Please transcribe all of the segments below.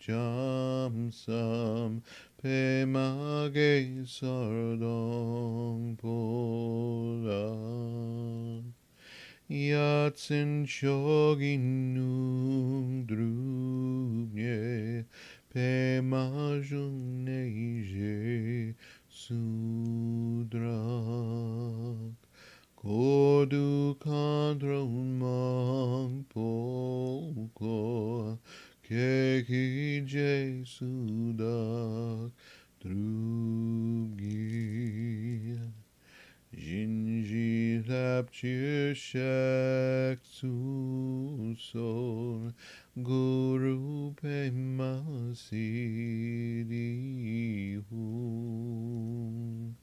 jamsam pemage sardong pola yatsin shogin nung drubye pemajung neije sudrak kodu kandron mang poko keki sudak drubgi Jinji lapchir shak susor guru pema siddhi hum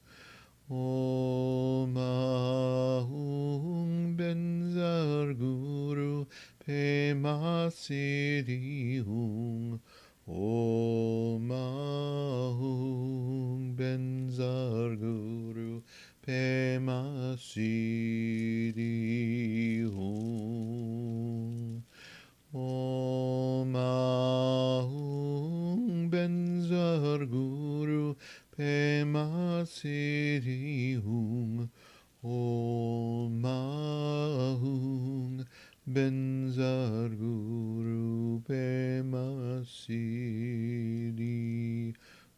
Om Ahum Benzar Guru Pema Siddhi Hum Om Ahum Benzar Guru Pema Siddhi Hum Om Ahum Benzar Guru Pema Siddhi Hum Om Ahum Benzar Guru Pema Siddhi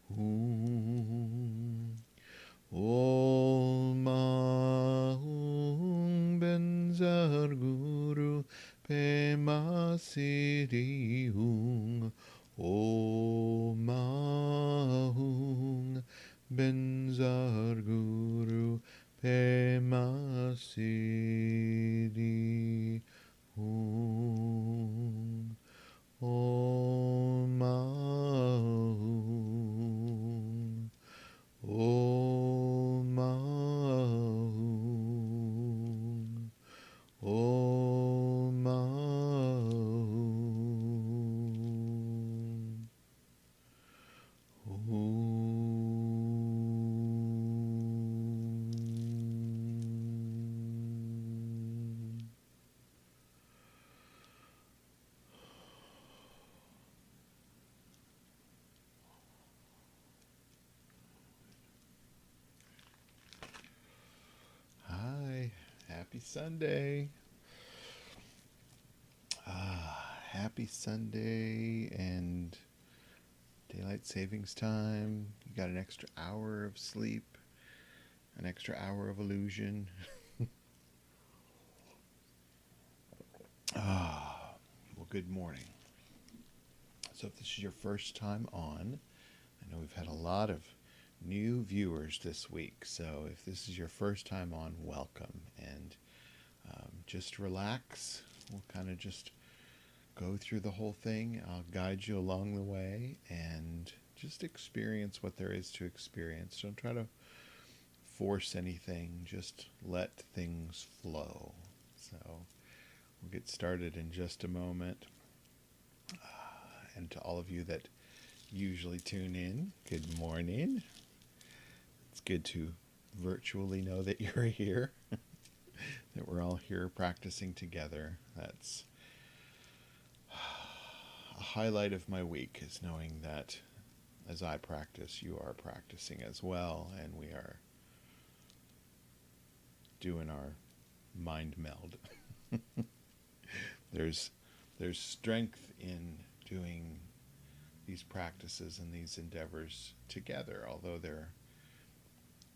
Hum Om Ahum Benzar Guru Pema Siddhi Hum Om Ahum Benzar Guru Pema Siddhi Hum Om Ahum Om Ahum Om Ahum Om. Hi, happy Sunday. Happy Sunday and daylight savings time. You got an extra hour of sleep, an extra hour of illusion. Well, good morning. So, if this is your first time on, I know we've had a lot of new viewers this week. So, if this is your first time on, welcome. And just relax. We'll kind of just go through the whole thing. I'll guide you along the way and just experience what there is to experience. Don't try to force anything, just let things flow. So we'll get started in just a moment. And to all of you that usually tune in, good morning. It's good to virtually know that you're here, that we're all here practicing together. That's a highlight of my week, is knowing that as I practice, you are practicing as well, and we are doing our mind meld. There's strength in doing these practices and these endeavors together, although they're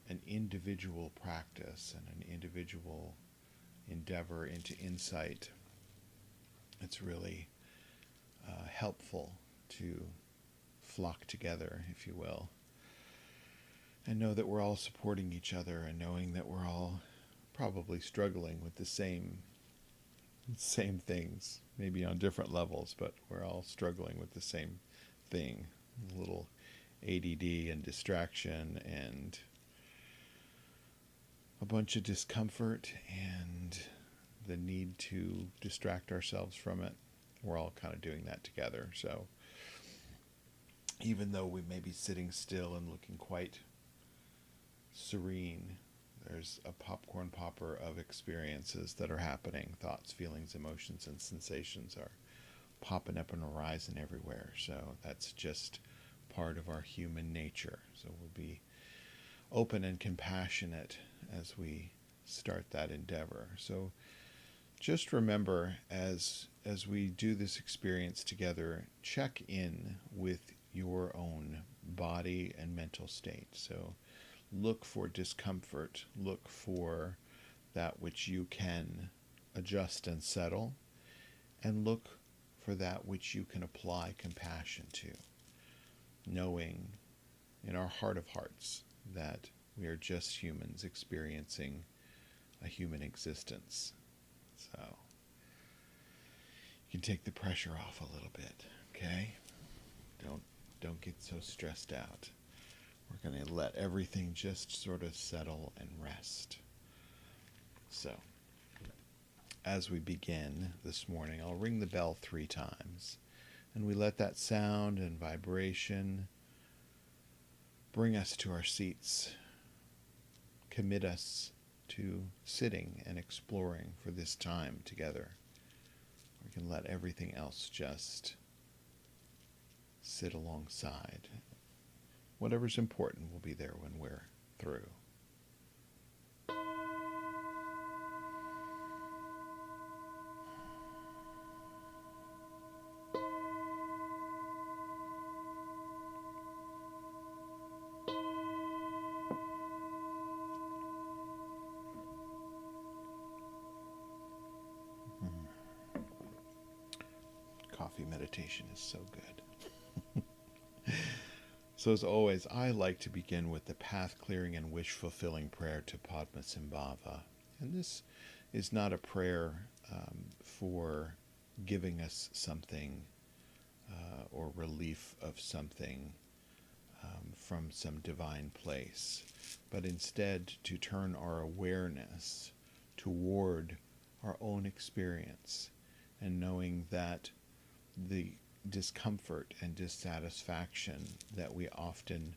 an individual practice and an individual endeavor into insight. It's really helpful to flock together, if you will, and know that we're all supporting each other, and knowing that we're all probably struggling with the same things, maybe on different levels, but we're all struggling with the same thing. A little ADD and distraction and a bunch of discomfort and the need to distract ourselves from it. We're all kind of doing that together. So even though we may be sitting still and looking quite serene, there's a popcorn popper of experiences that are happening. Thoughts, feelings, emotions, and sensations are popping up and arising everywhere. So that's just part of our human nature. So we'll be open and compassionate as we start that endeavor. So just remember, as we do this experience together, check in with your own body and mental state. So look for discomfort, look for that which you can adjust and settle, and look for that which you can apply compassion to, knowing in our heart of hearts that we are just humans experiencing a human existence. So you can take the pressure off a little bit, okay? Don't get so stressed out. We're going to let everything just sort of settle and rest. So, as we begin this morning, I'll ring the bell 3 times, and we let that sound and vibration bring us to our seats, commit us to sitting and exploring for this time together. We can let everything else just sit alongside. Whatever's important will be there when we're through. Coffee meditation is so good. So as always, I like to begin with the path-clearing and wish-fulfilling prayer to Padmasambhava. And this is not a prayer for giving us something or relief of something from some divine place, but instead to turn our awareness toward our own experience, and knowing that the discomfort and dissatisfaction that we often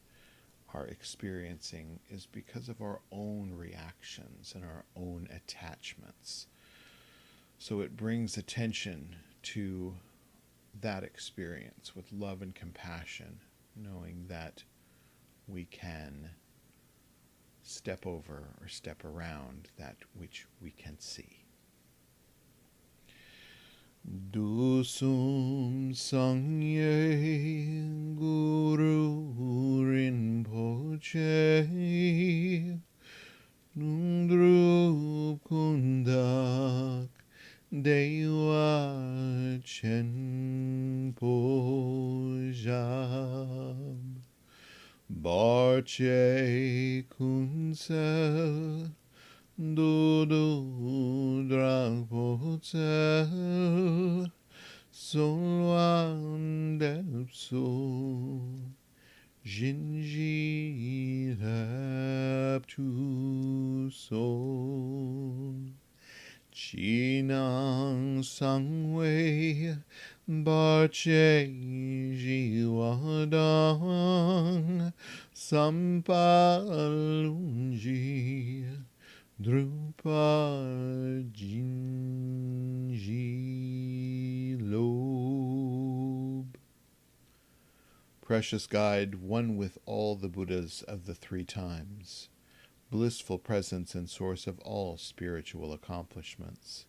are experiencing is because of our own reactions and our own attachments. So it brings attention to that experience with love and compassion, knowing that we can step over or step around that which we can see. Dusum Sangye Guru Rinpoche Nundrup Kundak Dewa Chenpo Jab Barche Kunsel Dudu Dragpotel Solwan Depso Jinji Deptu Sol Chinang Sangwei Barche Jiwadang Sampalunji Drupa Jinji Lob. Precious Guide, one with all the Buddhas of the 3 times, blissful presence and source of all spiritual accomplishments,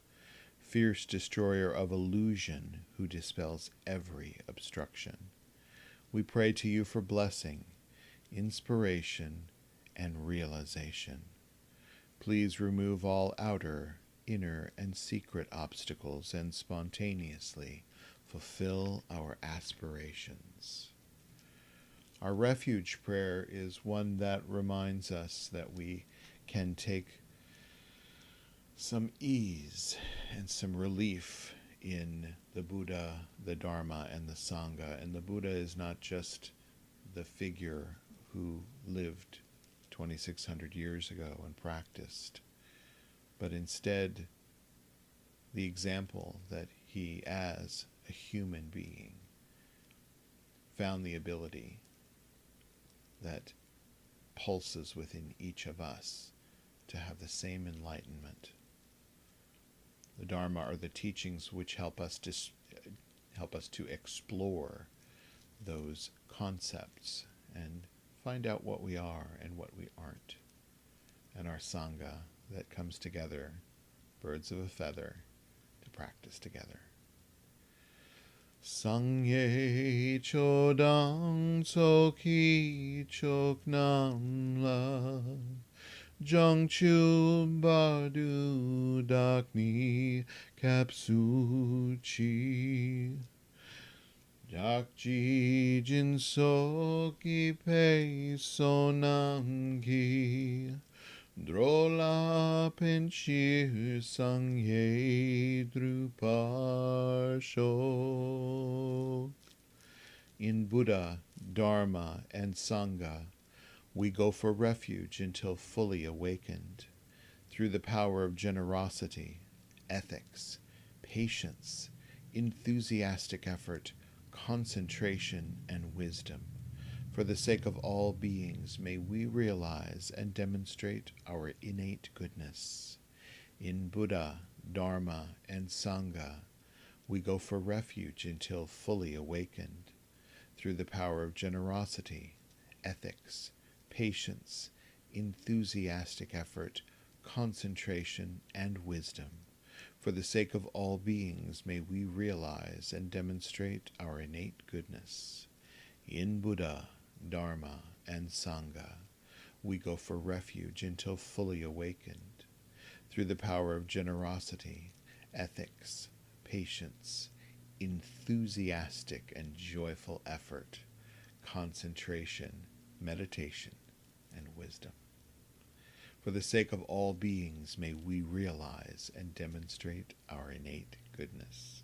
fierce destroyer of illusion who dispels every obstruction, we pray to you for blessing, inspiration, and realization. Please remove all outer, inner, and secret obstacles and spontaneously fulfill our aspirations. Our refuge prayer is one that reminds us that we can take some ease and some relief in the Buddha, the Dharma, and the Sangha. And the Buddha is not just the figure who lived 2,600 years ago and practiced, but instead the example that he, as a human being, found the ability that pulses within each of us to have the same enlightenment. The Dharma are the teachings which help us help us to explore those concepts and find out what we are and what we aren't. And our Sangha that comes together, birds of a feather, to practice together. Sangye chodang soki choknam la Jongchu bardu dakni kapsuchi Jakji jinsoki pe sonamki Drola penshir sangye druparsho. In Buddha, Dharma, and Sangha, we go for refuge until fully awakened, through the power of generosity, ethics, patience, enthusiastic effort, concentration, and wisdom. For the sake of all beings, may we realize and demonstrate our innate goodness. In Buddha, Dharma, and Sangha, we go for refuge until fully awakened, through the power of generosity, ethics, patience, enthusiastic effort, concentration, and wisdom. For the sake of all beings, may we realize and demonstrate our innate goodness. In Buddha, Dharma, and Sangha, we go for refuge until fully awakened, through the power of generosity, ethics, patience, enthusiastic and joyful effort, concentration, meditation, and wisdom. For the sake of all beings, may we realize and demonstrate our innate goodness.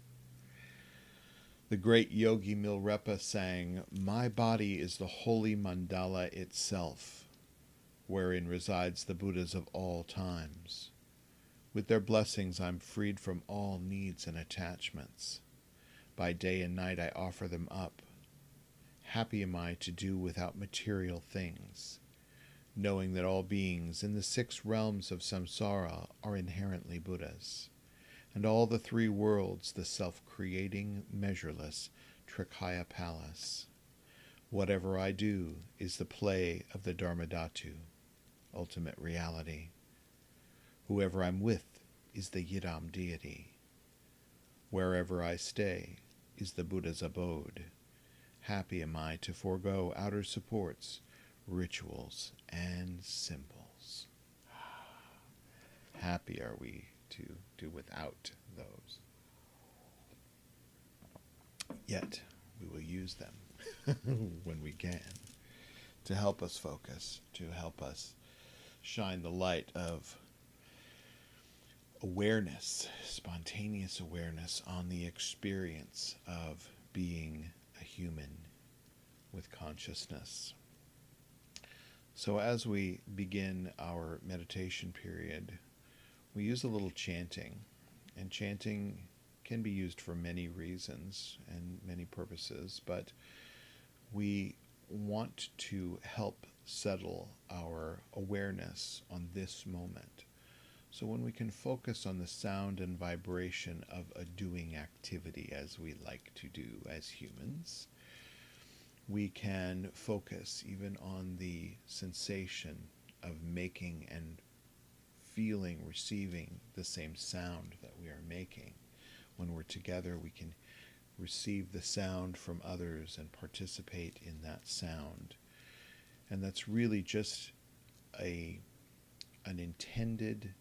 The great Yogi Milrepa sang, "My body is the holy mandala itself, wherein resides the Buddhas of all times. With their blessings I'm freed from all needs and attachments. By day and night I offer them up. Happy am I to do without material things, knowing that all beings in the 6 realms of samsara are inherently Buddhas, and all the 3 worlds the self-creating, measureless Trikaya Palace. Whatever I do is the play of the Dharmadhatu, ultimate reality. Whoever I'm with is the Yidam deity. Wherever I stay is the Buddha's abode. Happy am I to forego outer supports, rituals, and symbols." Happy are we to do without those. Yet we will use them when we can to help us focus, to help us shine the light of awareness, spontaneous awareness on the experience of being a human with consciousness. So as we begin our meditation period, we use a little chanting, and chanting can be used for many reasons and many purposes, but we want to help settle our awareness on this moment. So when we can focus on the sound and vibration of a doing activity, as we like to do as humans, we can focus even on the sensation of making and feeling, receiving the same sound that we are making. When we're together, we can receive the sound from others and participate in that sound. And that's really just an intended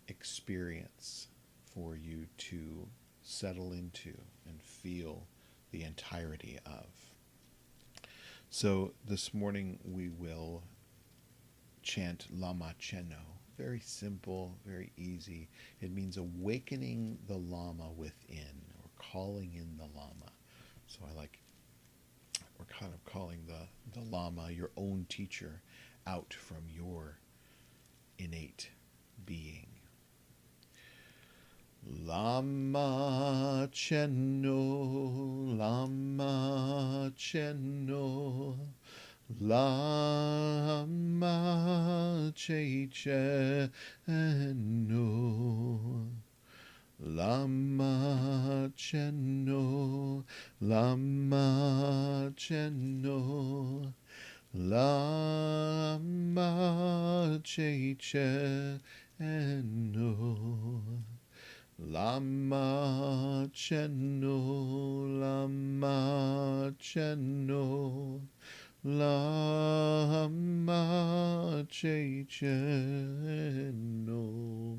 experience for you to settle into and feel the entirety of. So this morning we will chant Lama Cheno. Very simple, very easy. It means awakening the Lama within, or calling in the Lama. So we're kind of calling the Lama, your own teacher, out from your innate being. Lama Cheno, Lama Cheno, Lama Cheno, Lama Chenno, Lama Chenno, Lama Cheche Enno, Lama Chenno, Lama Chenno, Lama Cheche Enno.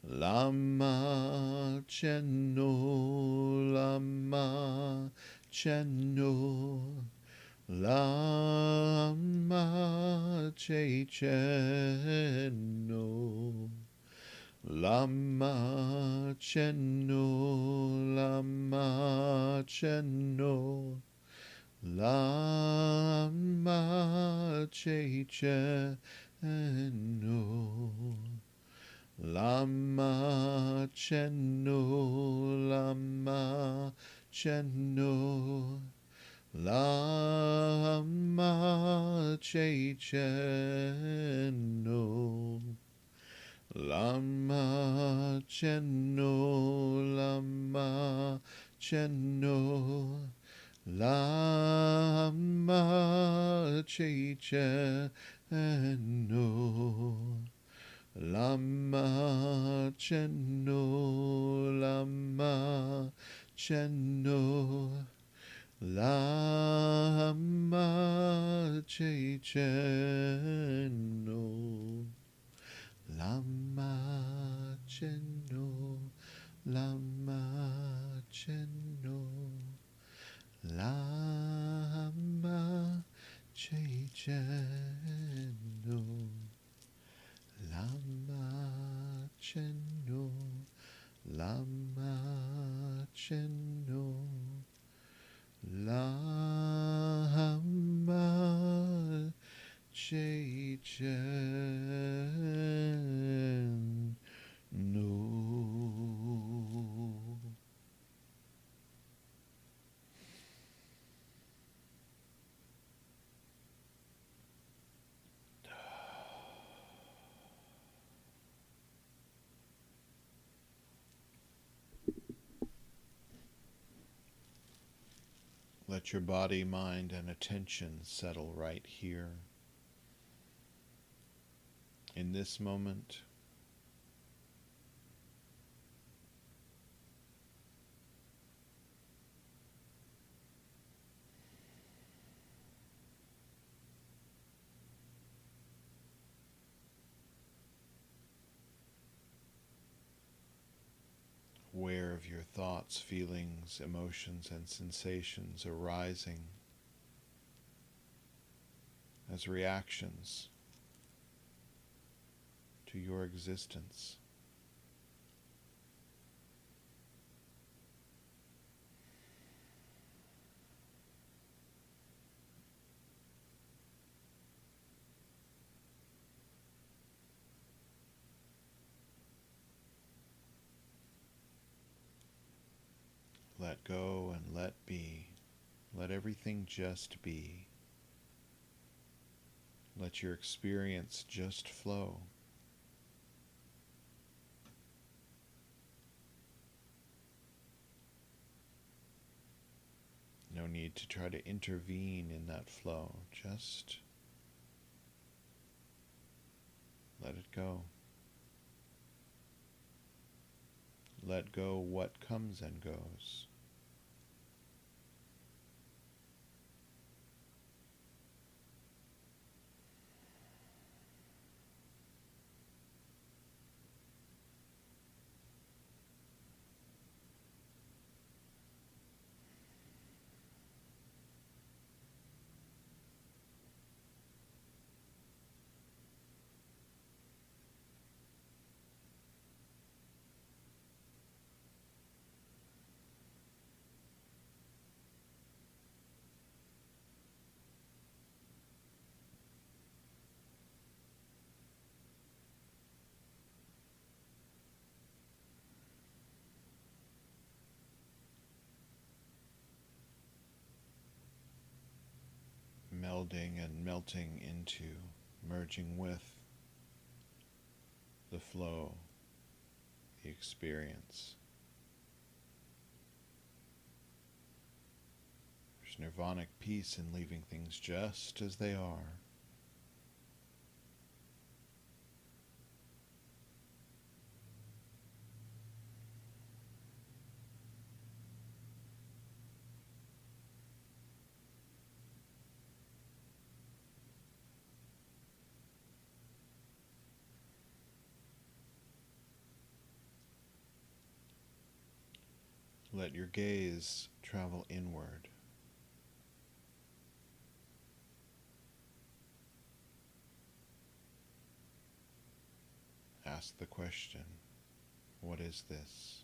Lama Chenno, Lama Chenno, Lama Chenno, Lama Chenno, Lama Chenno, Lama Chenno. Lama Chenno, Lama Chenno, Lama Chenno, Lama Chenno, Lama Chenno, Lama Chenno. Lama Chenno, Lama Chenno, Lama Chenno, Lama Chenno, Lama Chenno, Lama Chenno. Lama Chenno, Lama Chenno, Lama Chenno. Let your body, mind, and attention settle right here, in this moment. Aware of your thoughts, feelings, emotions, and sensations arising as reactions to your existence. Let go and let be. Let everything just be. Let your experience just flow. No need to try to intervene in that flow. Just let it go. Let go what comes and goes. Melding and melting into, merging with the flow, the experience. There's nirvanic peace in leaving things just as they are. Let your gaze travel inward. Ask the question, what is this?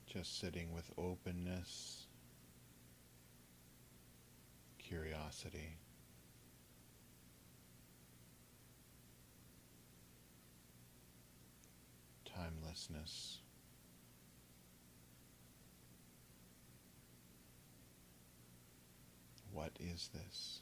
Just sitting with openness, curiosity, timelessness. What is this?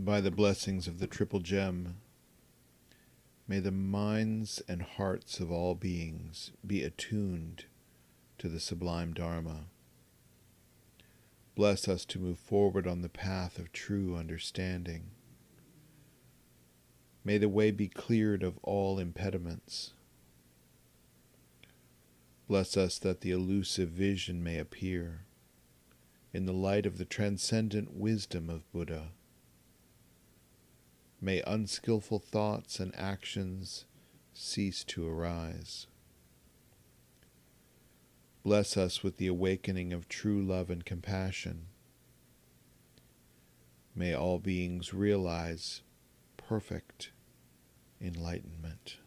By the blessings of the Triple Gem, may the minds and hearts of all beings be attuned to the sublime Dharma. Bless us to move forward on the path of true understanding. May the way be cleared of all impediments. Bless us that the elusive vision may appear in the light of the transcendent wisdom of Buddha. May unskillful thoughts and actions cease to arise. Bless us with the awakening of true love and compassion. May all beings realize perfect enlightenment.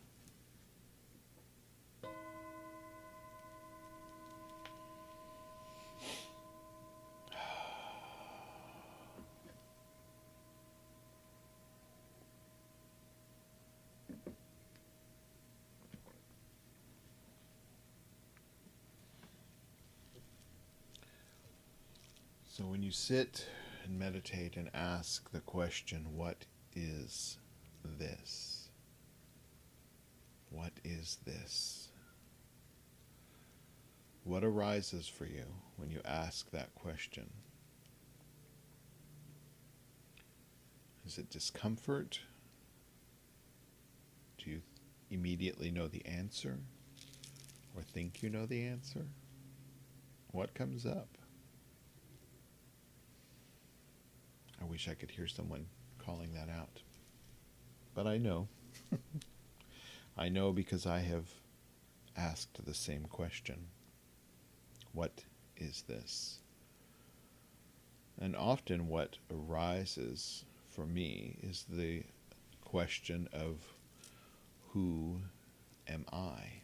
So when you sit and meditate and ask the question, what is this? What is this? What arises for you when you ask that question? Is it discomfort? Do you immediately know the answer? Or think you know the answer? What comes up? I wish I could hear someone calling that out. But I know. I know because I have asked the same question. What is this? And often what arises for me is the question of, who am I?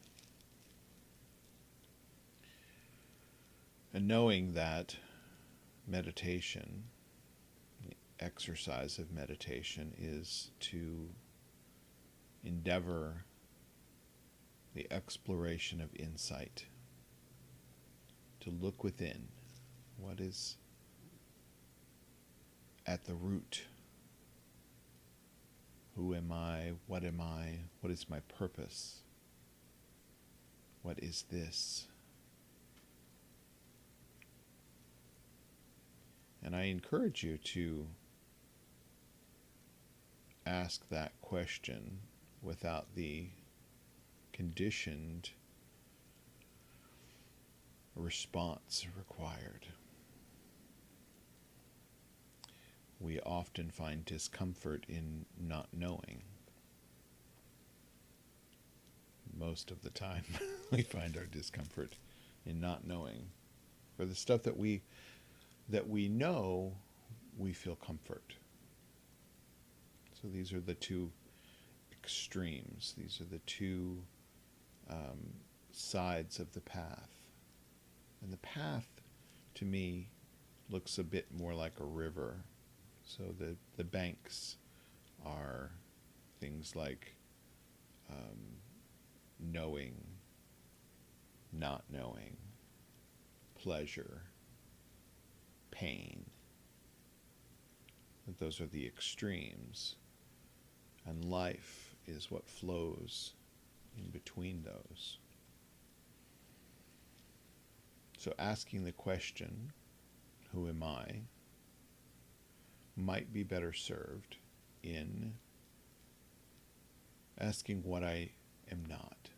And knowing that meditation, the exercise of meditation, is to endeavor the exploration of insight, to look within. What is at the root? Who am I? What am I? What is my purpose? What is this? And I encourage you to ask that question without the conditioned response required. We often find discomfort in not knowing. Most of the time we find our discomfort in not knowing. For the stuff that we know, we feel comfort. So these are the two extremes. These are the two sides of the path. And the path, to me, looks a bit more like a river. So the banks are things like knowing, not knowing, pleasure, pain. Those are the extremes. And life is what flows in between those. So asking the question, who am I, might be better served in asking what I am not.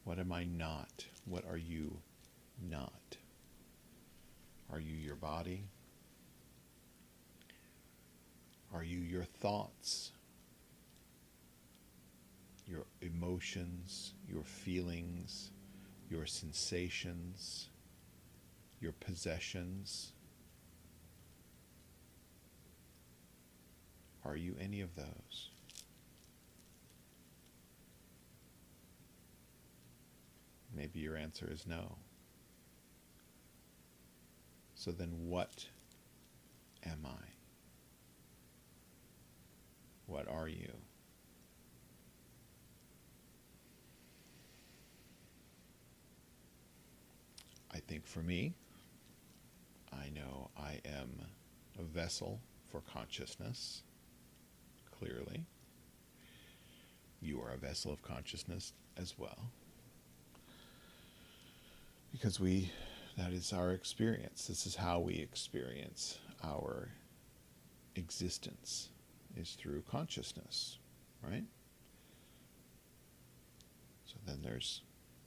What am I not? What are you not? Are you your body? Are you your thoughts, your emotions, your feelings, your sensations, your possessions? Are you any of those? Maybe your answer is no. So then what am I? What are you? I think for me, I know I am a vessel for consciousness, clearly. You are a vessel of consciousness as well. Because that is our experience. This is how we experience our existence, is through consciousness, right? So then there's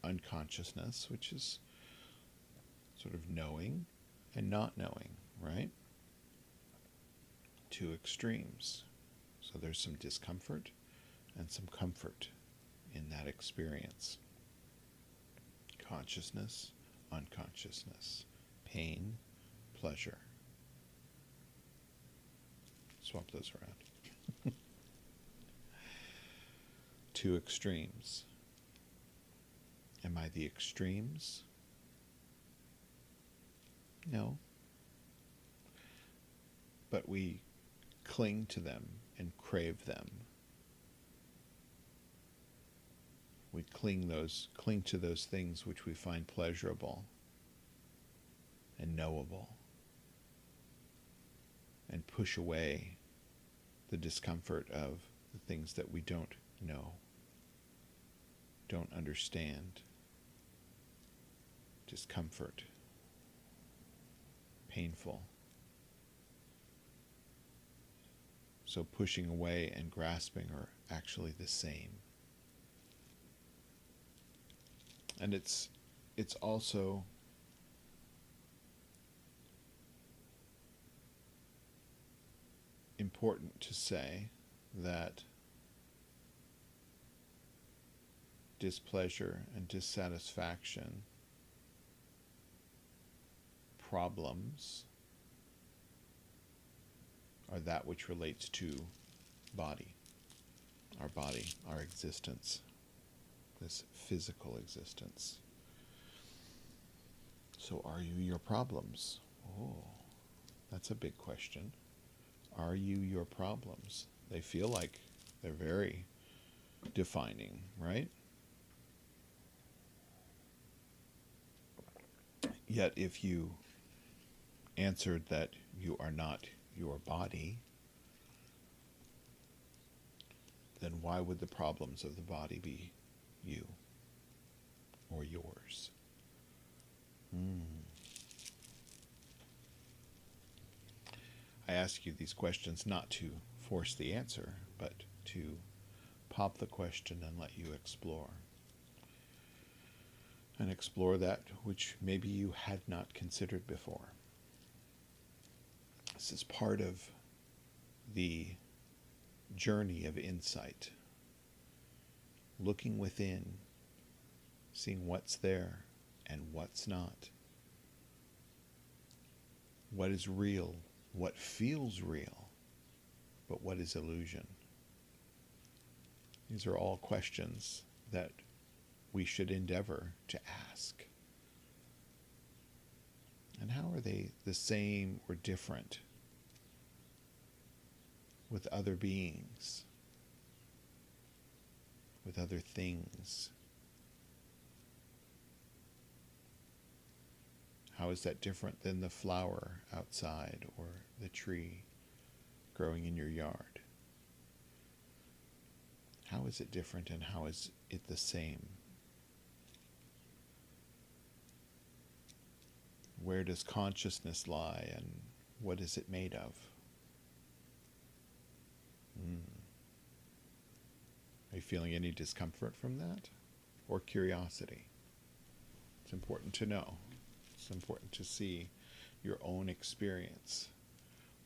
unconsciousness, which is sort of knowing and not knowing, right? Two extremes. So there's some discomfort and some comfort in that experience. Consciousness, unconsciousness, pain, pleasure. Swap those around. Two extremes. Am I the extremes? No. But we cling to them and crave them. We cling to those things which we find pleasurable and knowable, and push away the discomfort of the things that we don't know, don't understand. Discomfort, painful. So pushing away and grasping are actually the same. And it's also important to say that displeasure and dissatisfaction, problems, are that which relates to body, our existence, this physical existence. So are you your problems? Oh, that's a big question. Are you your problems? They feel like they're very defining, right? Yet if you answered that you are not your body, then why would the problems of the body be you or yours? I ask you these questions not to force the answer, but to pop the question and let you explore. And explore that which maybe you had not considered before. This is part of the journey of insight. Looking within, seeing what's there and what's not. What is real, what feels real, but what is illusion? These are all questions that we should endeavor to ask. And how are they the same or different with other beings, with other things? How is that different than the flower outside or the tree growing in your yard? How is it different and how is it the same? Where does consciousness lie and what is it made of? Are you feeling any discomfort from that or curiosity? It's important to know. It's important to see your own experience,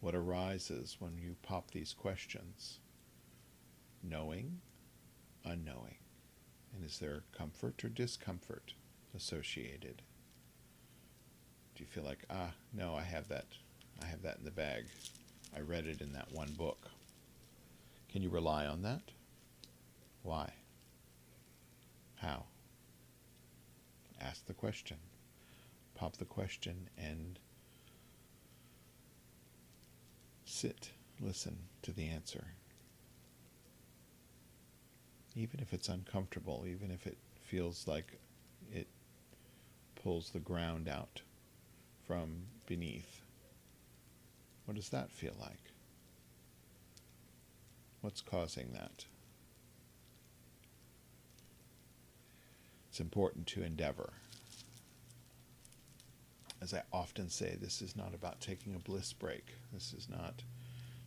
what arises when you pop these questions. Knowing, unknowing. And is there comfort or discomfort associated? Do you feel like, no, I have that in the bag. I read it in that one book. Can you rely on that? Why? How? Ask the question. Pop the question and sit, listen to the answer. Even if it's uncomfortable, even if it feels like it pulls the ground out from beneath. What does that feel like? What's causing that? It's important to endeavor. As I often say, this is not about taking a bliss break. This is not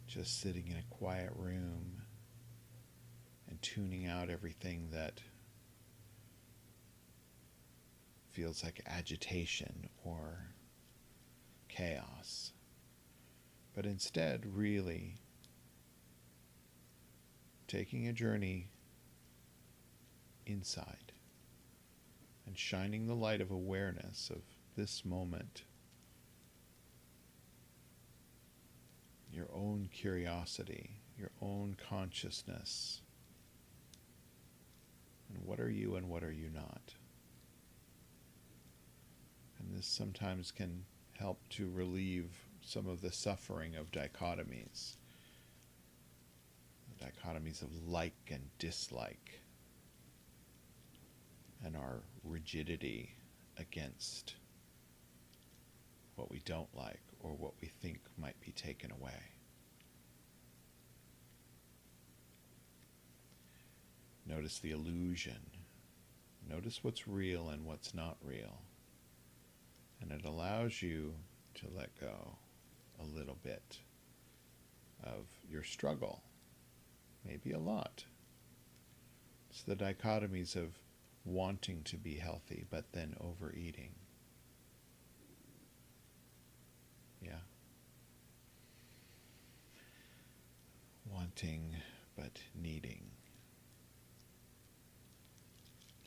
just sitting in a quiet room and tuning out everything that feels like agitation or chaos, but instead really taking a journey inside and shining the light of awareness of this moment, your own curiosity, your own consciousness, and what are you and what are you not. And this sometimes can help to relieve some of the suffering of dichotomies. The dichotomies of like and dislike, and our rigidity against what we don't like or what we think might be taken away. Notice the illusion. Notice what's real and what's not real. And it allows you to let go a little bit of your struggle, maybe a lot. It's the dichotomies of wanting to be healthy but then overeating. Yeah. Wanting but needing.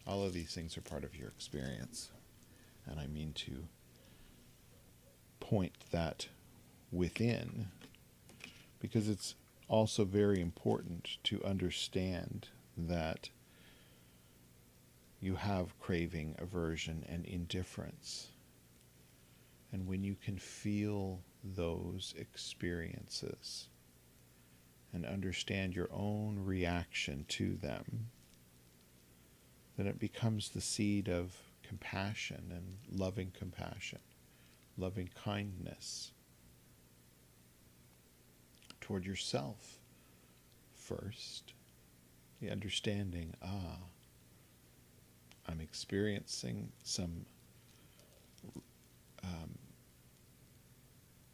All of these things are part of your experience. And I mean to point that within, because it's also very important to understand that you have craving, aversion, and indifference. And when you can feel those experiences and understand your own reaction to them, then it becomes the seed of compassion and loving compassion, loving kindness toward yourself first. The understanding, I'm experiencing some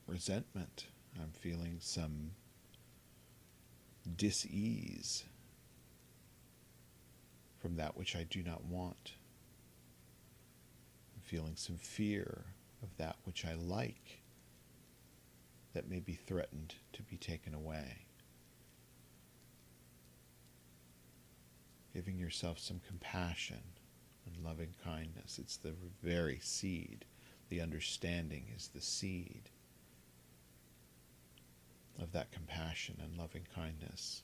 resentment. I'm feeling some dis-ease from that which I do not want. I'm feeling some fear of that which I like that may be threatened to be taken away. Giving yourself some compassion and loving kindness. It's the very seed. The understanding is the seed of that compassion and loving kindness.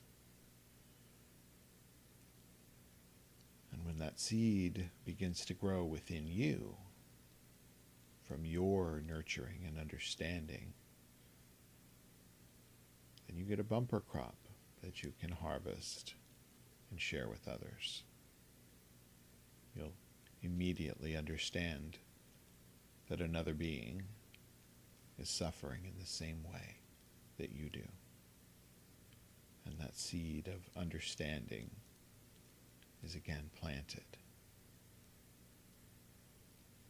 And when that seed begins to grow within you, from your nurturing and understanding, then you get a bumper crop that you can harvest and share with others. You'll immediately understand that another being is suffering in the same way that you do. And that seed of understanding is again planted.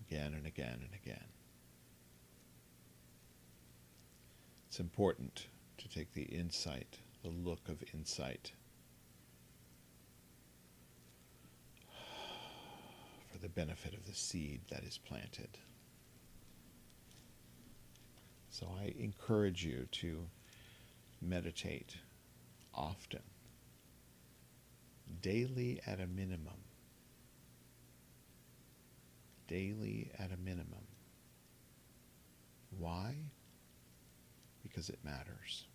Again and again and again. It's important to take the insight, the look of insight, for the benefit of the seed that is planted. So I encourage you to meditate often, daily at a minimum. Daily at a minimum. Why? Because it matters.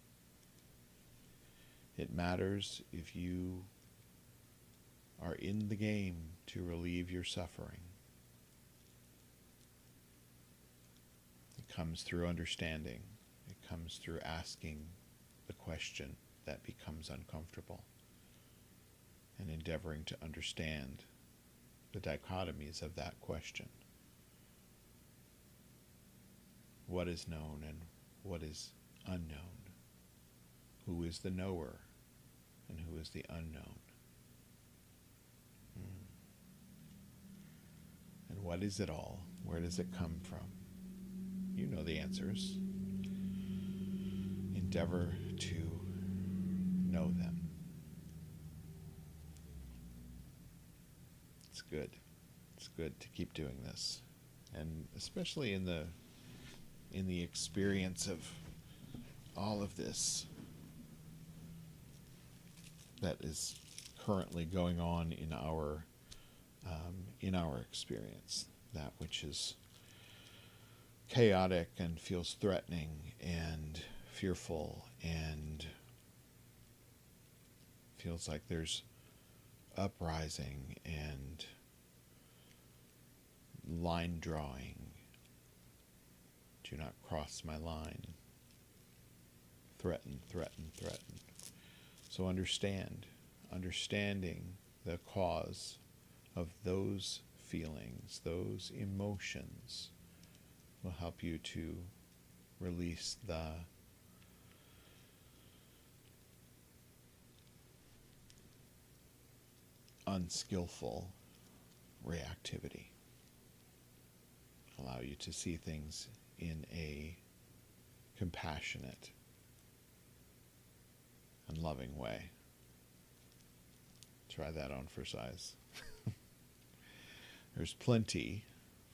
It matters if you are in the game to relieve your suffering. It comes through understanding. It comes through asking the question that becomes uncomfortable and endeavoring to understand the dichotomies of that question. What is known and what is unknown? Who is the knower and who is the unknown? And what is it all? Where does it come from? You know the answers. Endeavor to know them. It's good. It's good to keep doing this. And especially in the experience of all of this that is currently going on in our experience, that which is chaotic and feels threatening and fearful and feels like there's uprising and line drawing. Do not cross my line. Threaten, threaten, threaten. So understanding the cause of those feelings, those emotions, will help you to release the unskillful reactivity. Allow you to see things in a compassionate and loving way. Try that on for size. There's plenty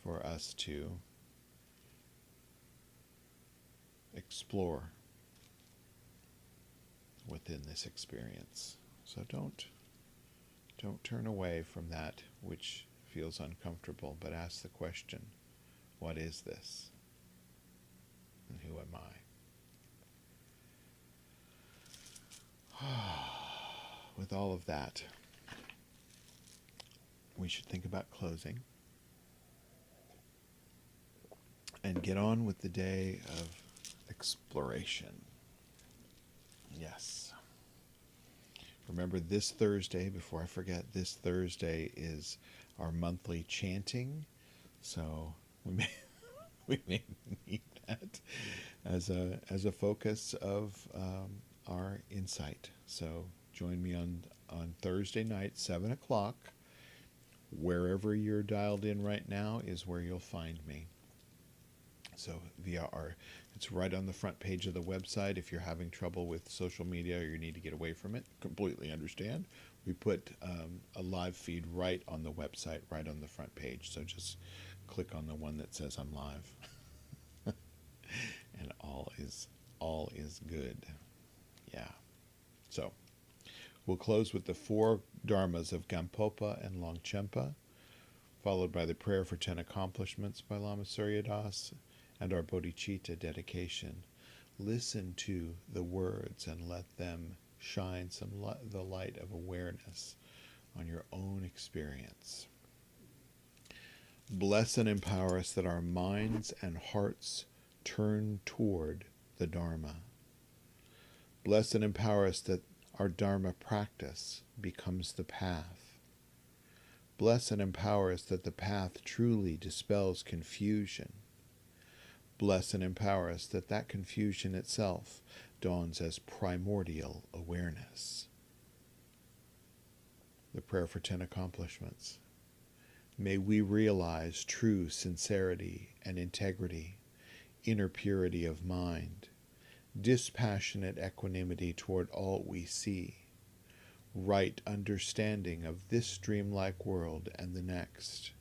for us to explore within this experience. So don't turn away from that which feels uncomfortable, but ask the question, what is this? And who am I? With all of that, we should think about closing and get on with the day of exploration. Yes. Remember, this Thursday, before I forget, this Thursday is our monthly chanting. So we may need that as a focus of our insight. So join me on Thursday night, 7 o'clock. Wherever you're dialed in right now is where you'll find me. So it's right on the front page of the website. If you're having trouble with social media or you need to get away from it, completely understand. We put a live feed right on the website, right on the front page. So just click on the one that says I'm live. And all is good. Yeah. So we'll close with the 4 dharmas of Gampopa and Longchenpa, followed by the prayer for 10 accomplishments by Lama Surya Das, and our bodhicitta dedication. Listen to the words and let them shine the light of awareness on your own experience. Bless and empower us that our minds and hearts turn toward the Dharma. Bless and empower us that our Dharma practice becomes the path. Bless and empower us that the path truly dispels confusion. Bless and empower us that that confusion itself dawns as primordial awareness. The prayer for 10 accomplishments. May we realize true sincerity and integrity, inner purity of mind, dispassionate equanimity toward all we see, right understanding of this dreamlike world and the next,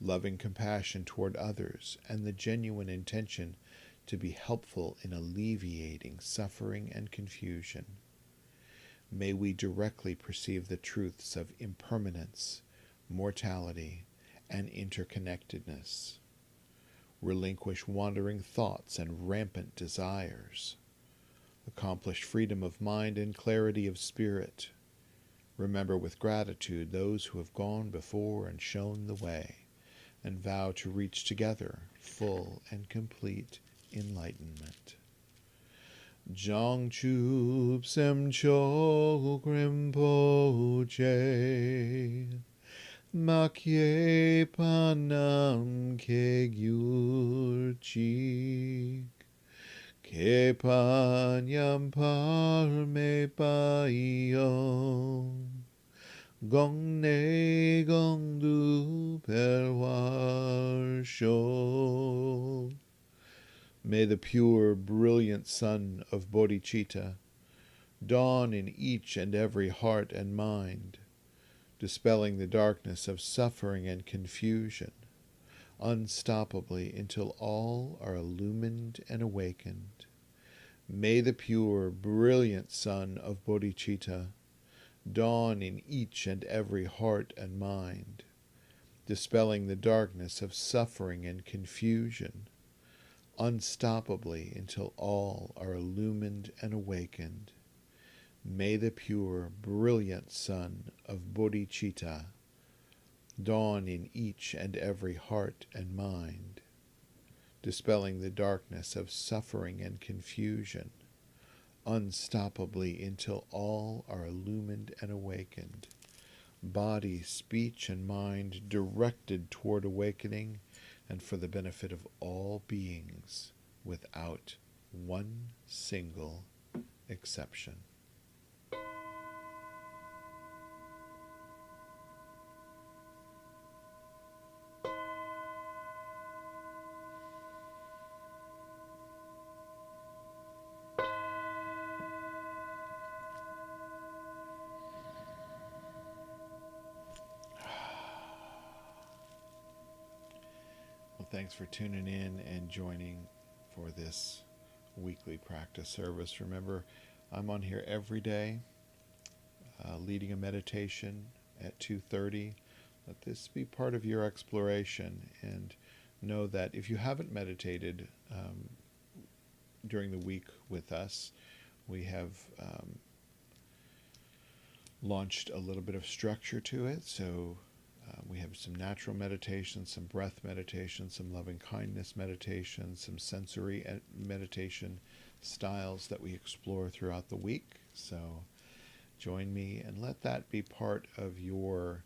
loving compassion toward others, and the genuine intention to be helpful in alleviating suffering and confusion. May we directly perceive the truths of impermanence, mortality, and interconnectedness. Relinquish wandering thoughts and rampant desires. Accomplish freedom of mind and clarity of spirit. Remember with gratitude those who have gone before and shown the way, and vow to reach together full and complete enlightenment. Jangchub Semcho Grimpoche Makye Panam Ke Gyur Chik Kepanyam parme paio gong ne gong du perwarsho. May the pure, brilliant sun of bodhicitta dawn in each and every heart and mind, dispelling the darkness of suffering and confusion, unstoppably until all are illumined and awakened. May the pure, brilliant sun of bodhicitta dawn in each and every heart and mind, dispelling the darkness of suffering and confusion, unstoppably until all are illumined and awakened. May the pure, brilliant sun of bodhicitta dawn in each and every heart and mind, dispelling the darkness of suffering and confusion, unstoppably until all are illumined and awakened. Body, speech, and mind directed toward awakening and for the benefit of all beings without one single exception. Well, thanks for tuning in and joining for this weekly practice service. Remember, I'm on here every day, leading a meditation at 2:30. Let this be part of your exploration, and know that if you haven't meditated during the week with us, we have launched a little bit of structure to it. So we have some natural meditation, some breath meditation, some loving kindness meditation, some sensory meditation styles that we explore throughout the week. So join me and let that be part of your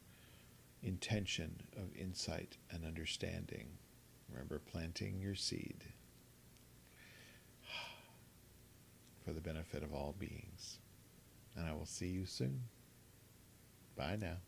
intention of insight and understanding. Remember, planting your seed for the benefit of all beings. And I will see you soon. Bye now.